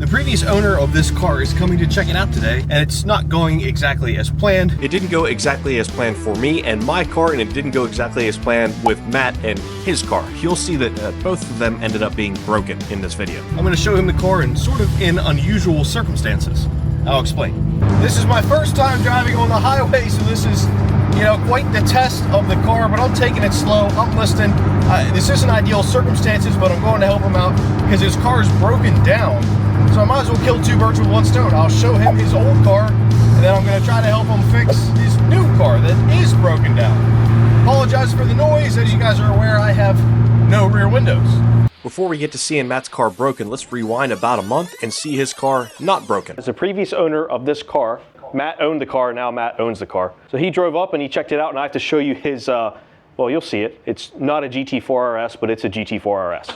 The previous owner of this car is coming to check it out today, and it's not going exactly as planned. It didn't go exactly as planned for me and my car, and it didn't go exactly as planned with Matt and his car. You'll see that both of them ended up being broken in this video. I'm going to show him the car in sort of in unusual circumstances. I'll explain. This is my first time driving on the highway, so this is, you know, quite the test of the car, but I'm taking it slow. I'm listening. This isn't ideal circumstances, but I'm going to help him out because his car is broken down. So I might as well kill two birds with one stone. I'll show him his old car, and then I'm going to try to help him fix his new car that is broken down. Apologize for the noise. As you guys are aware, I have no rear windows. Before we get to seeing Matt's car broken, let's rewind about a month and see his car not broken. As the previous owner of this car, Matt owned the car, now Matt owns the car. So he drove up and he checked it out, and I have to show you his, well, you'll see it. It's not a GT4 RS, but it's a GT4 RS.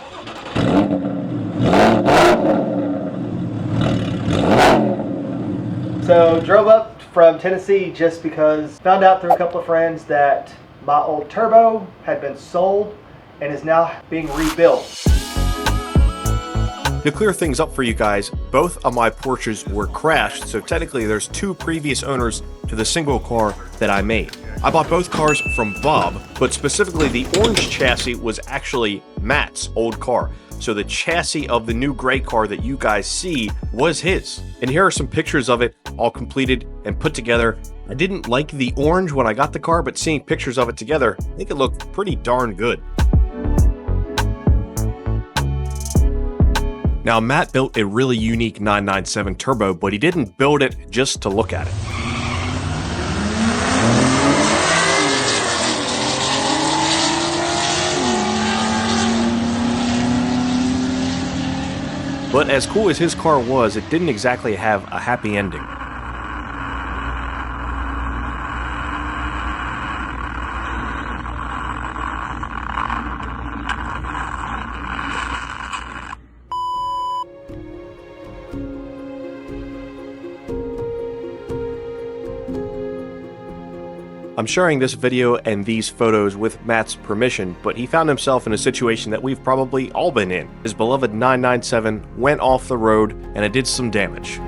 So drove up from Tennessee just because found out through a couple of friends that my old turbo had been sold and is now being rebuilt. To clear things up for you guys, both of my Porsches were crashed, so technically there's two previous owners to the single car that I made. I bought both cars from Bob, but specifically the orange chassis was actually Matt's old car. So the chassis of the new gray car that you guys see was his. And here are some pictures of it all completed and put together. I didn't like the orange when I got the car, but seeing pictures of it together, I think it looked pretty darn good. Now, Matt built a really unique 997 turbo, but he didn't build it just to look at it. But as cool as his car was, it didn't exactly have a happy ending. I'm sharing this video and these photos with Matt's permission, but he found himself in a situation that we've probably all been in. His beloved 997 went off the road and it did some damage.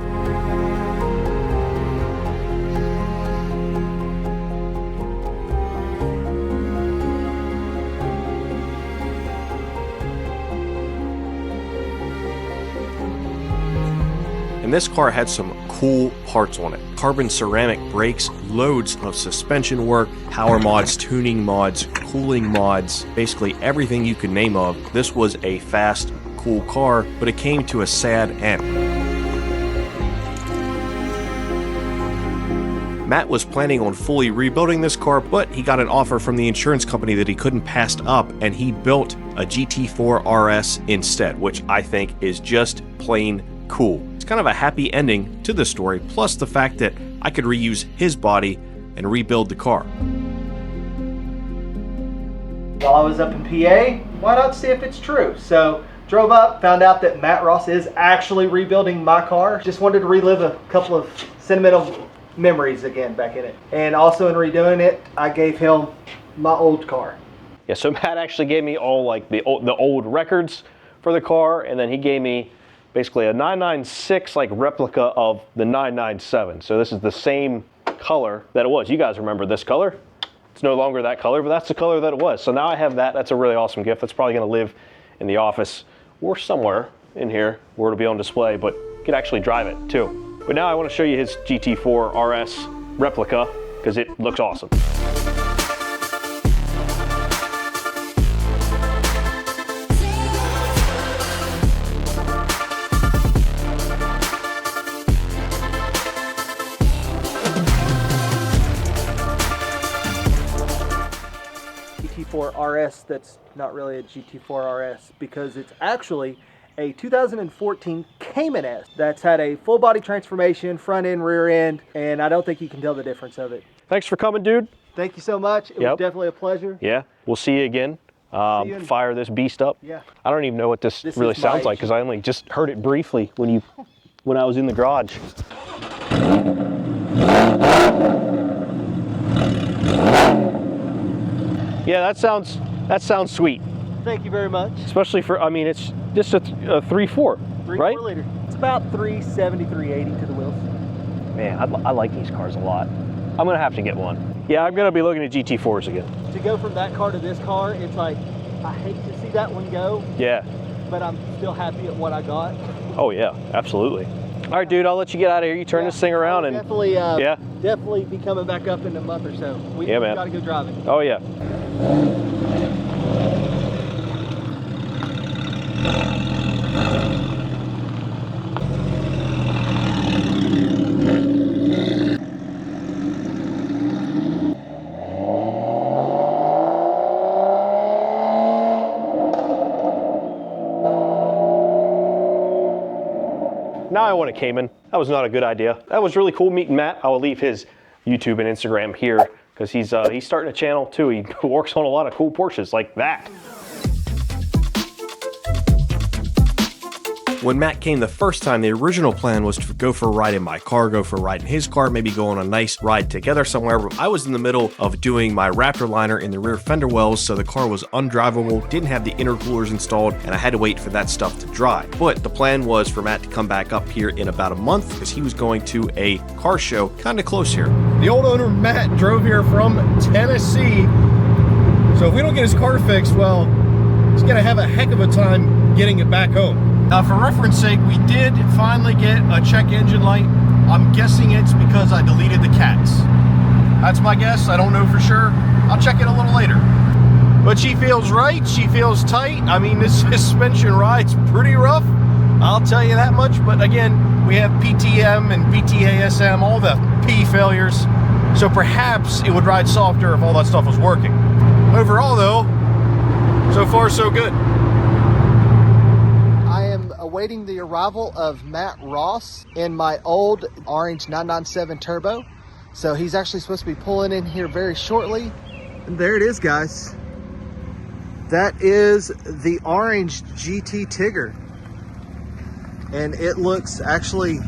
And this car had some cool parts on it. Carbon ceramic brakes, loads of suspension work, power mods, tuning mods, cooling mods, basically everything you could name of. This was a fast, cool car, but it came to a sad end. Matt was planning on fully rebuilding this car, but he got an offer from the insurance company that he couldn't pass up, and he built a GT4 RS instead, which I think is just plain cool. It's kind of a happy ending to the story, plus the fact that I could reuse his body and rebuild the car. While I was up in PA, why not see if it's true? So drove up, found out that Matt Ross is actually rebuilding my car. Just wanted to relive a couple of sentimental memories again back in it. And also in redoing it, I gave him my old car. Yeah, so Matt actually gave me all like the old records for the car, and then he gave me basically a 996 like replica of the 997. So this is the same color that it was. You guys remember this color? It's no longer that color, but that's the color that it was. So now I have that. That's a really awesome gift. That's probably going to live in the office or somewhere in here where it'll be on display, but you can actually drive it too. But now I want to show you his GT4 RS replica because it looks awesome. GT4 RS that's not really a GT4 RS because it's actually a 2014 Cayman S that's had a full body transformation, front end, rear end, and I don't think you can tell the difference of it. Thanks for coming, dude. Thank you so much. It was definitely a pleasure. Yeah, we'll see you again. Fire this beast up. Yeah. I don't even know what this really sounds like because I only just heard it briefly when I was in the garage. Yeah, that sounds sweet. Thank you very much. Especially for, I mean, it's just a 3.4, right? 3.4 liter. It's about 370, 380 to the wheels. Man, I like these cars a lot. I'm gonna have to get one. Yeah, I'm gonna be looking at GT4s again. To go from that car to this car, it's like, I hate to see that one go, Yeah. but I'm still happy at what I got. Oh yeah, absolutely. All right, dude, I'll let you get out of here. You turn this thing around and definitely, yeah, definitely be coming back up in a month or so. We man. gotta go driving. Oh yeah. Now I want a Cayman. That was not a good idea. That was really cool meeting Matt. I will leave his YouTube and Instagram here because he's starting a channel too. He works on a lot of cool Porsches like that. When Matt came the first time, the original plan was to go for a ride in my car, go for a ride in his car, maybe go on a nice ride together somewhere. But I was in the middle of doing my Raptor liner in the rear fender wells, so the car was undrivable, didn't have the intercoolers installed, and I had to wait for that stuff to dry. But the plan was for Matt to come back up here in about a month because he was going to a car show kind of close here. The old owner, Matt, drove here from Tennessee. So if we don't get his car fixed, well, he's gonna have a heck of a time getting it back home. For reference sake, we did finally get a check engine light. I'm guessing it's because I deleted the cats. That's my guess. I don't know for sure. I'll check it a little later. But she feels right. She feels tight. I mean, this suspension ride's pretty rough. I'll tell you that much. But again, we have PTM and PTASM, all the P failures. So perhaps it would ride softer if all that stuff was working. Overall though, so far so good. Awaiting the arrival of Matt Ross in my old orange 997 Turbo. So he's actually supposed to be pulling in here very shortly. And there it is, guys. That is the orange GT Tigger. And it looks actually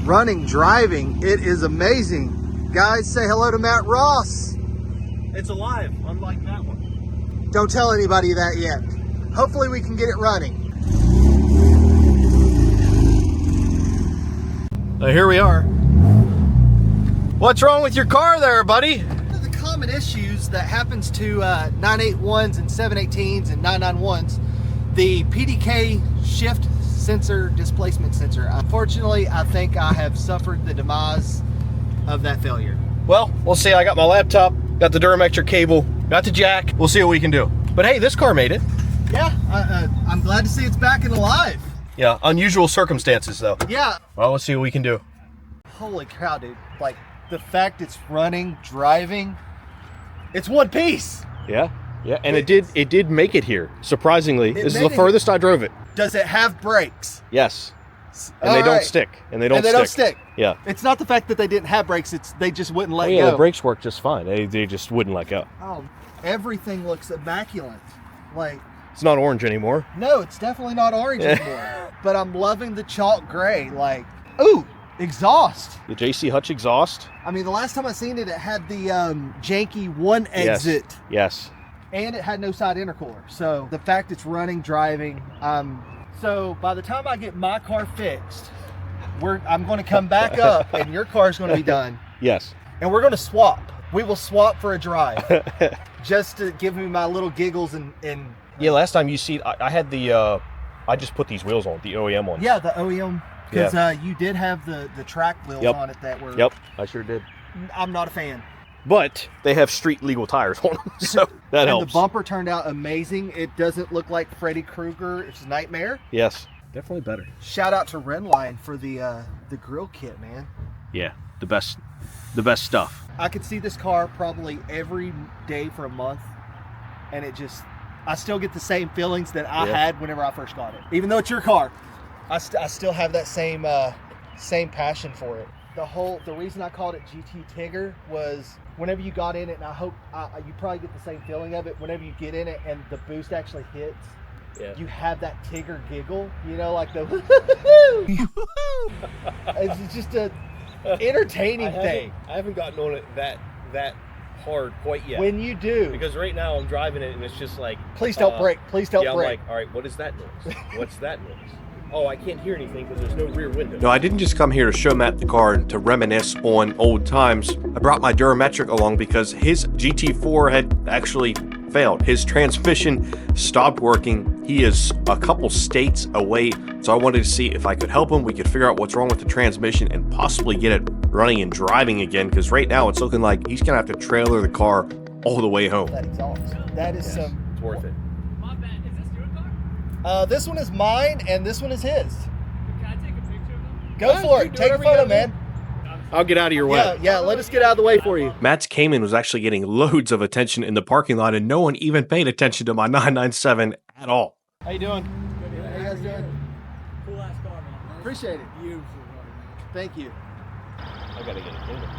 running, driving. It is amazing. Guys, say hello to Matt Ross. It's alive, unlike that one. Don't tell anybody that yet. Hopefully we can get it running. Here we are. What's wrong with your car there, buddy? One of the common issues that happens to 981s and 718s and 991s, the PDK shift sensor displacement sensor. Unfortunately, I think I have suffered the demise of that failure. Well, we'll see. I got my laptop, got the Duramax cable, got the jack. We'll see what we can do. But hey, this car made it. Yeah, I'm glad to see it's back and alive. Yeah, unusual circumstances though. Yeah. Well, let's see what we can do. Holy cow, dude. Like, the fact it's running, driving, it's one piece. Yeah, yeah, and it did make it here, surprisingly. This is the furthest I drove it. Does it have brakes? Yes. And they don't stick. And they don't stick. Yeah. It's not the fact that they didn't have brakes, it's they just wouldn't let yeah, go. The brakes work just fine. They just wouldn't let go. Oh, everything looks immaculate. Like, it's not orange anymore. no, it's definitely not orange anymore. But I'm loving the chalk gray. Like, ooh, exhaust. The JC Hutch exhaust. I mean, the last time I seen it, it had the janky one exit. Yes. And it had no side intercooler. So the fact it's running, driving, so by the time I get my car fixed, I'm going to come back up and your car's going to be done. Yes. And we're going to swap. We will swap for a drive. Just to give me my little giggles and yeah, last time you see, I had the, I just put these wheels on, the OEM ones. yeah, the OEM. Because you did have the track wheels on it that were... Yep, I sure did. I'm not a fan. But they have street legal tires on them, so that helps. And the bumper turned out amazing. It doesn't look like Freddy Krueger's Nightmare. Yes, definitely better. Shout out to Rennline for the grill kit, man. Yeah, the best stuff. I could see this car probably every day for a month, and I still get the same feelings that I had whenever I first got it. Even though it's your car, I still have that same passion for it. The reason I called it GT Tigger was whenever you got in it, and I hope you probably get the same feeling of it, whenever you get in it and the boost actually hits, you have that Tigger giggle, you know, like the it's just a entertaining thing. I haven't gotten on it that hard quite yet. When you do, because right now I'm driving it and it's just like, please don't brake, please don't brake. I'm like, all right, what is that noise? What's that noise? Oh, I can't hear anything because there's no rear window. No, I didn't just come here to show Matt the car and to reminisce on old times. I brought my Durametric along because his GT4 had actually failed. His transmission stopped working. He is a couple states away, so I wanted to see if I could help him. We could figure out what's wrong with the transmission and possibly get it running and driving again, because right now it's looking like he's gonna have to trailer the car all the way home. That exhaust. That is some. It's worth it. My bad. Is this your car? This one is mine, and this one is his. Can I take a picture of them? Go for it. do Take a whatever you photo, gotta man. I'll get out of your way. Yeah. Let us get out of the way for you. Matt's Cayman was actually getting loads of attention in the parking lot, and no one even paid attention to my 997 at all. How you doing? How you guys doing? Cool ass car, man. Appreciate it. Beautiful car, man. Thank you. I gotta get a Cayman.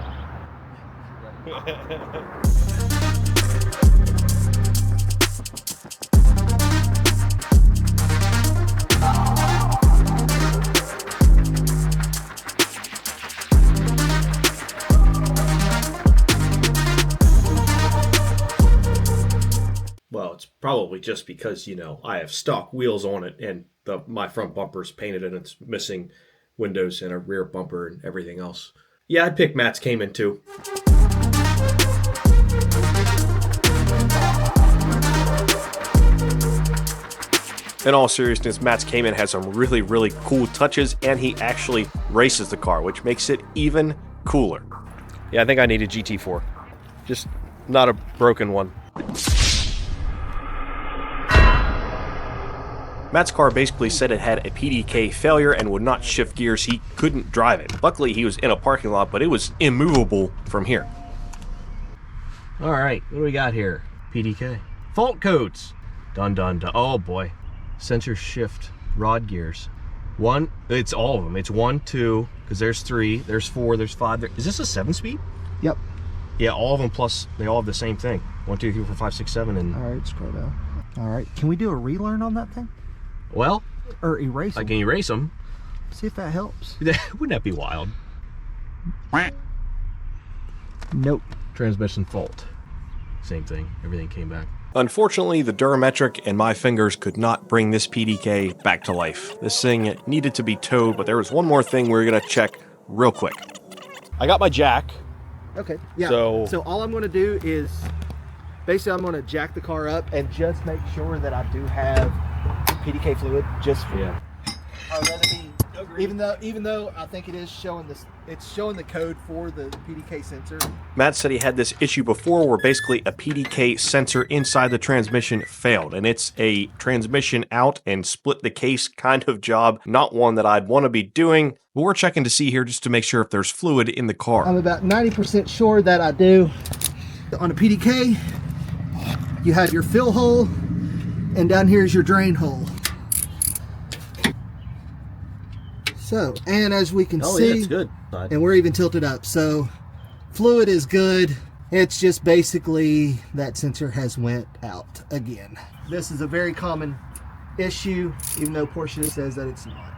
Well, it's probably just because, you know, I have stock wheels on it and my front bumper's painted and it's missing windows and a rear bumper and everything else. Yeah, I'd pick Matt's Cayman too. In all seriousness, Matt's Cayman has some really, really cool touches, and he actually races the car, which makes it even cooler. Yeah, I think I need a GT4. Just not a broken one. Matt's car basically said it had a PDK failure and would not shift gears. He couldn't drive it. Luckily, he was in a parking lot, but it was immovable from here. All right, what do we got here? PDK. Fault codes. Dun dun dun. Oh boy. Sensor shift rod gears. One, it's all of them. It's 1, 2, because there's 3, there's 4, there's 5. Is this a 7-speed? Yep. Yeah, all of them plus they all have the same thing. 1, 2, 3, 4, 5, 6, 7, and All right, scroll down. All right. Can we do a relearn on that thing? well, Or erase I it? can erase them. See if that helps. Wouldn't that be wild? Nope. Transmission fault. Same thing. Everything came back. Unfortunately, the Durametric and my fingers could not bring this PDK back to life. This thing needed to be towed, but there was one more thing we were gonna check real quick. I got my jack. Okay. Yeah. So- all I'm going to do is basically I'm going to jack the car up and just make sure that I do have PDK fluid just for Yeah. I'd rather be even though I think it is showing this, it's showing the code for the PDK sensor. Matt said he had this issue before where basically a PDK sensor inside the transmission failed, and it's a transmission out and split the case kind of job, not one that I'd want to be doing, but we're checking to see here just to make sure if there's fluid in the car. I'm about 90% sure that I do. On a PDK, you have your fill hole, and down here is your drain hole. So, and as we can see, yeah, it's good. and we're even tilted up, so fluid is good. It's just basically that sensor has went out again. This is a very common issue, even though Porsche says that it's not.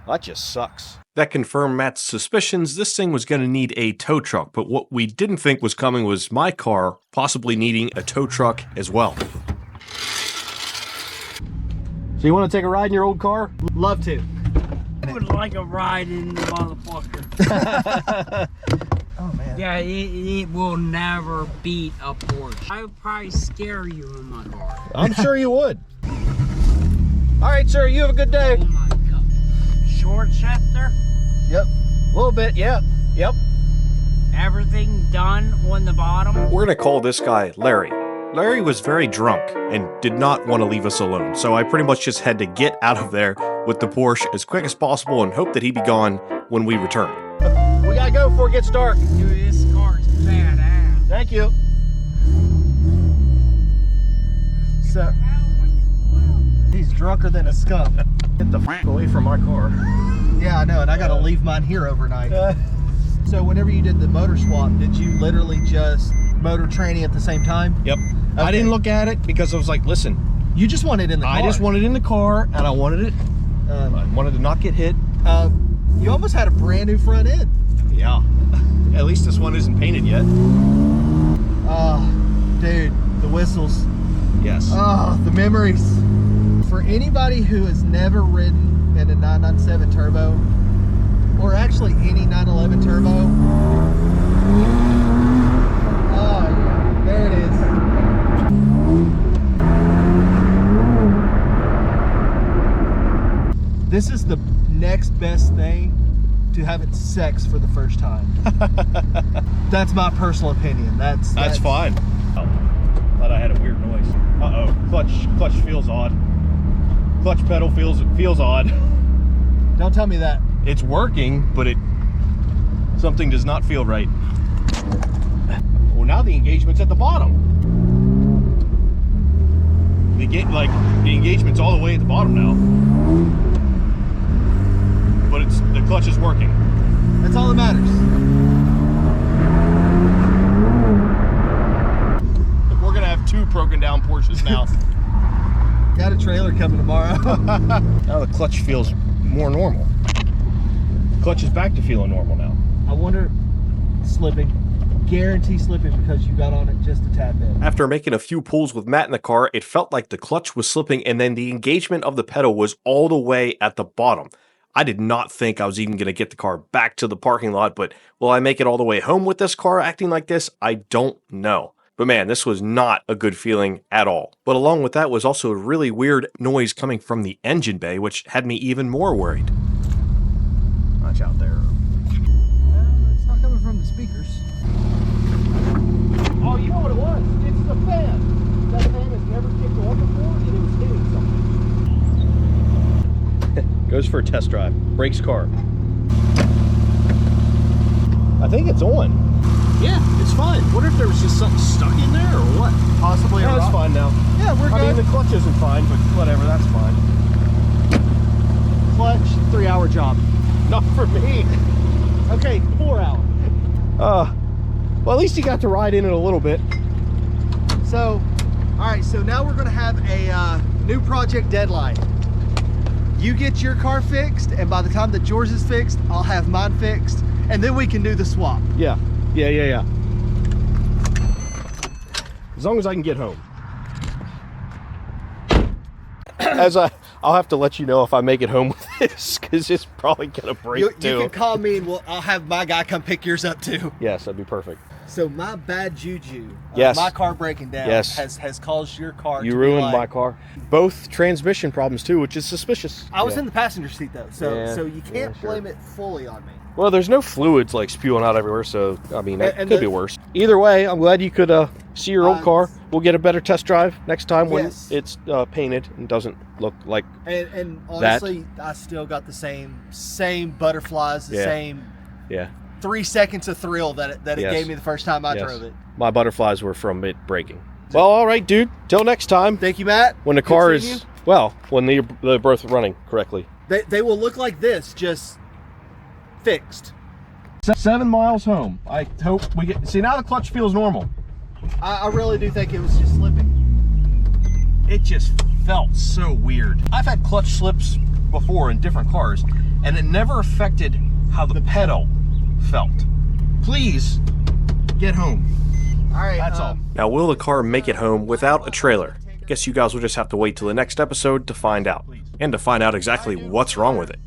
That just sucks. That confirmed Matt's suspicions. This thing was going to need a tow truck, but what we didn't think was coming was my car possibly needing a tow truck as well. So you want to take a ride in your old car? Love to. I would like a ride in the motherfucker. Oh man. Yeah, it will never beat a Porsche. I would probably scare you in my car. I'm sure you would. All right, sir, you have a good day. Oh my god. Short shifter, Yep. A little bit, yeah. Yep. everything done on the bottom. We're going to call this guy Larry. Larry was very drunk and did not want to leave us alone, so I pretty much just had to get out of there with the Porsche as quick as possible and hope that he'd be gone when we returned. We gotta go before it gets dark. Dude, this car's badass. Thank you. So he's drunker than a skunk. Get the f away from my car. Yeah, I know, and I gotta leave mine here overnight. So whenever you did the motor swap, did you literally just motor tranny at the same time? Yep. I didn't look at it because I was like, listen, You just want it in the car. I just wanted it in the car and I wanted it. I wanted to not get hit. You almost had a brand new front end. Yeah. At least this one isn't painted yet. Oh, dude, the whistles. Yes. Oh, the memories. For anybody who has never ridden in a 997 turbo, or actually any 911 turbo, oh yeah, there it is. This is the next best thing to having sex for the first time. That's my personal opinion. That's fine. Oh, thought I had a weird noise. Uh-oh, clutch feels odd. Clutch pedal feels odd. Don't tell me that. It's working, but something does not feel right. Well, now the engagement's at the bottom. The engagement's all the way at the bottom now. But the clutch is working. That's all that matters. We're gonna have 2 broken down Porsches now. Got a trailer coming tomorrow. Now the clutch feels more normal. Clutch is back to feeling normal now. I wonder, slipping. Guarantee slipping because you got on it just a tad bit. After making a few pulls with Matt in the car, it felt like the clutch was slipping and then the engagement of the pedal was all the way at the bottom. I did not think I was even going to get the car back to the parking lot, but will I make it all the way home with this car acting like this? I don't know. But man, this was not a good feeling at all. But along with that was also a really weird noise coming from the engine bay, which had me even more worried. Watch out there. It's not coming from the speakers. Oh, you know what it was? It's the fan. That fan has never kicked on before, and it was hitting something. Goes for a test drive. Brakes car. I think it's on. Yeah, it's fine. What if there was just something stuck in there or what? Possibly a No, it's rock. fine now. Yeah, we're I mean, good. the clutch isn't fine, but whatever, that's fine. Clutch, 3-hour job. Not for me. Okay, 4 hour. Well, at least you got to ride in it a little bit. So, all right, so now we're gonna have a new project deadline. You get your car fixed, and by the time that yours is fixed, I'll have mine fixed, and then we can do the swap. Yeah. As long as I can get home. I'll have to let you know if I make it home with this, because it's probably gonna break You too. can call me, and I'll have my guy come pick yours up too. Yes, that'd be perfect. So my bad juju, Yes. my car breaking down, Yes. has caused your car. You to be ruined like, my car. Both transmission problems too, which is suspicious. I was Yeah. in the passenger seat though, so Yeah, so you can't yeah, sure. blame it fully on me. Well, there's no fluids like spewing out everywhere, so I mean, it And could the- be worse. Either way, I'm glad you could see your old car. We'll get a better test drive next time when Yes. it's painted and doesn't look like. And honestly, I still got the same butterflies, the Yeah. same Yeah, 3 seconds of thrill that it Yes. gave me the first time I Yes. drove it. My butterflies were from it breaking. Well, all right, dude. Till next time. Thank you, Matt. When the Good car seeing is when they're both running correctly. they will look like this, just fixed. 7 miles home. I hope we get. See, now the clutch feels normal. I really do think it was just slipping. It just felt so weird. I've had clutch slips before in different cars, and it never affected how the pedal felt. Please get home. All right, That's all. Now, will the car make it home without a trailer? I guess you guys will just have to wait till the next episode to find out, and to find out exactly what's wrong with it.